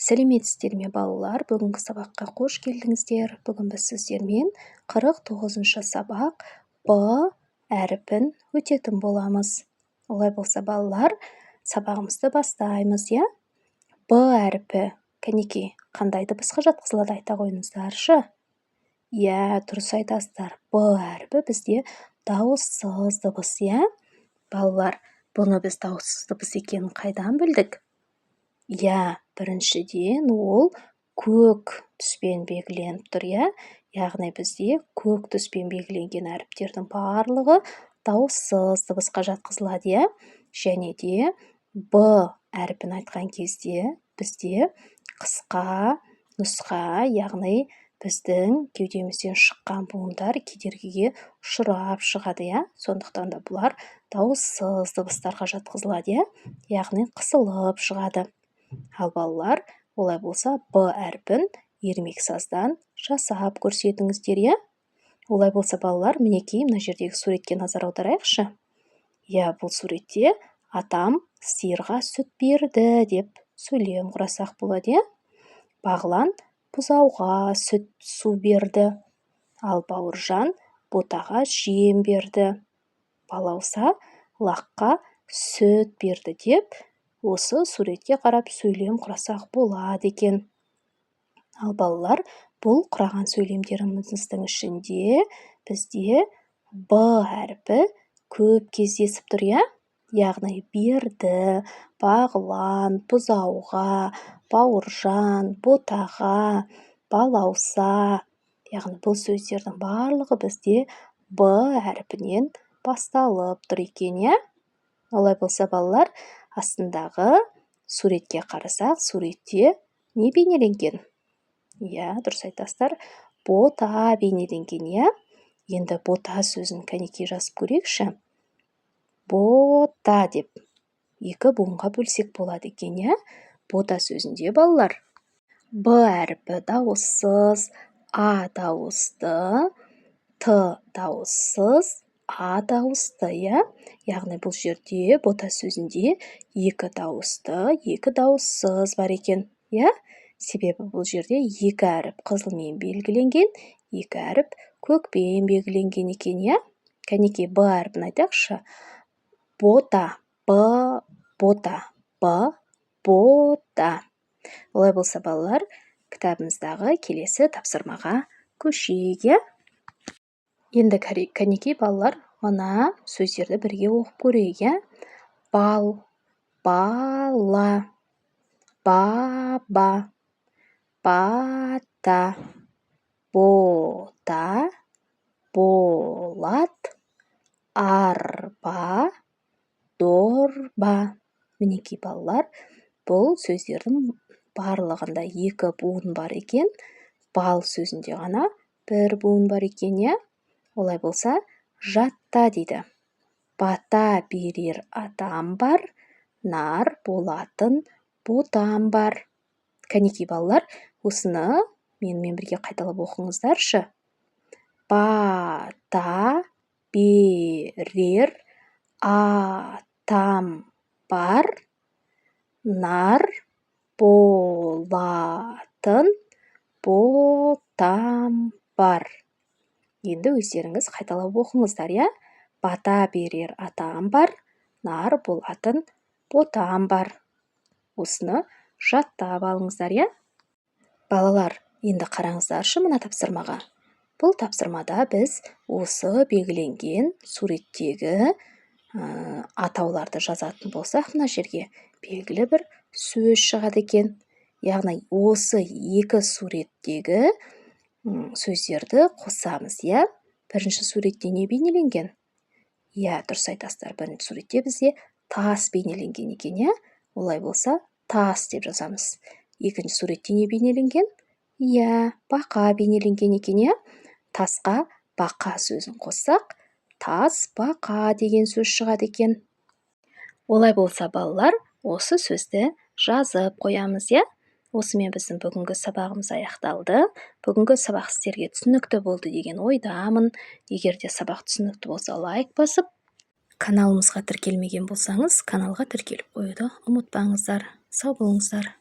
Сәлеметсіздер ме балалар? Бүгінгі сабаққа қош келдіңіздер. Бүгін біз сіздермен 49-шы сабақ Б әріпін өтетін боламыз. Олай болса балалар, сабағымызды бастаймыз, я? Б әріпі, кәнекей, қандай дыбысқа жатқызылады айта қойыңыздаршы? Я, дұрыс айтасыздар. Б әріпі бізде дауыссыз дыбыс, я? Балалар, бұны біз дауыссыз дыбыс екенін қайдан білдік? Я, біріншіден ол көк түспен белгіленіп тұр, я? Яғни бізде көк түспен белгіленген әріптердің барлығы дауыссыз дыбысқа жатқызылады, я? Және де Б әріпін айтқан кезде бізде қысқа нұсқа, яғни біздің кеудемізден шыққан буындар кедергіге ұшырап шығады, я? Сондықтан да бұлар дауыссыз дыбыстарға жатқызылады, я? Яғни қысылып шығады. Ал балалар, олай болса, Б әріпін ермексаздан жасап көрсетіңіздер, я? Олай болса балалар, мінекей мына жердегі суретке назар аударайықшы. Я, бұл суретте атам сиырға сүт берді деп сөйлем құрасақ болады, я? Бағлан бұзауға сүт су берді. Ал Бауыржан ботаға жем берді. Балауса лаққа сүт берді деп осы суретке қарап сөйлем құрасақ болады екен. Ал балалар, бұл құраған сөйлемдеріміздің ішінде бізде Б әріпі көп кездесіп тұр, я? Яғни берді, бағлан, бұзауға, Бауыржан, ботаға, балауса. Яғни бұл сөздердің барлығы бізде Б әріпінен басталып тұр екен, я? Олай болса балалар, астындағы суретке қарасақ, суретте не бейнеленген? Я, дұрыс айтасыздар, бота бейнеленген, я? Енді бота сөзін кәнекей жазып көрейікші. Бота деп екі буынға бөлсек болады екен, я? Бота сөзінде балалар Б әріпі дауыссыз, А дауысты, Т дауыссыз, А дауысты, я? Яғни бұл жерде бота сөзінде екі дауысты, екі дауыссыз бар екен, я? Себебі бұл жерде екі әріп қызылмен белгіленген, екі әріп көкпен белгіленген екен, я? Кәнекей Б әріпін айтайықшы. Бота, Б, бота, Б, бота. Олай болса балалар, кітабымыздағы келесі тапсырмаға көшейік, я? Енді кәнекей балалар, мына сөздерді бірге оқып көрейік, я? Бал, бала, баба, бата, бота, болат, арба, дорба. Мінекей балалар, бұл сөздердің барлығында екі буын бар екен. Бал сөзінде ғана бір буын бар екен, я? Олай болса, жатта дейді. Бата берер атам бар, нар болатын ботам бар. Кәнекей балалар, осыны менімен бірге қайталап оқыңыздаршы. Бата берер атам бар, нар болатын ботам бар. Енді өздеріңіз қайталап оқыңыздар, я? Бата берер атам бар, нар болатын ботам бар. Осыны жаттап алыңыздар, я? Балалар, енді қараңыздаршы мына тапсырмаға. Бұл тапсырмада біз осы белгіленген суреттегі атауларды жазатын болсақ, мына жерге белгілі бір сөз шығады екен. Яғни осы екі суреттегі сөздерді қосамыз, я? Бірінші суретте не бейнеленген? Я, дұрыс айтасыздар, бірінші суретте бізде тас бейнеленген екен, я? Олай болса, тас деп жазамыз. Екінші суретте не бейнеленген? Я, бақа бейнеленген екен, я? Тасқа бақа сөзін қоссақ, тас бақа деген сөз шығады екен. Олай болса балалар, осы сөзді жазып қоямыз, я? Осымен біздің бүгінгі сабағымыз аяқталды. Бүгінгі сабақ сіздерге түсінікті болды деген ойдамын. Егер де сабақ түсінікті болса, лайк басып, каналымызға тіркелмеген болсаңыз, каналға тіркеліп қоюды ұмытпаңыздар. Сау болыңыздар.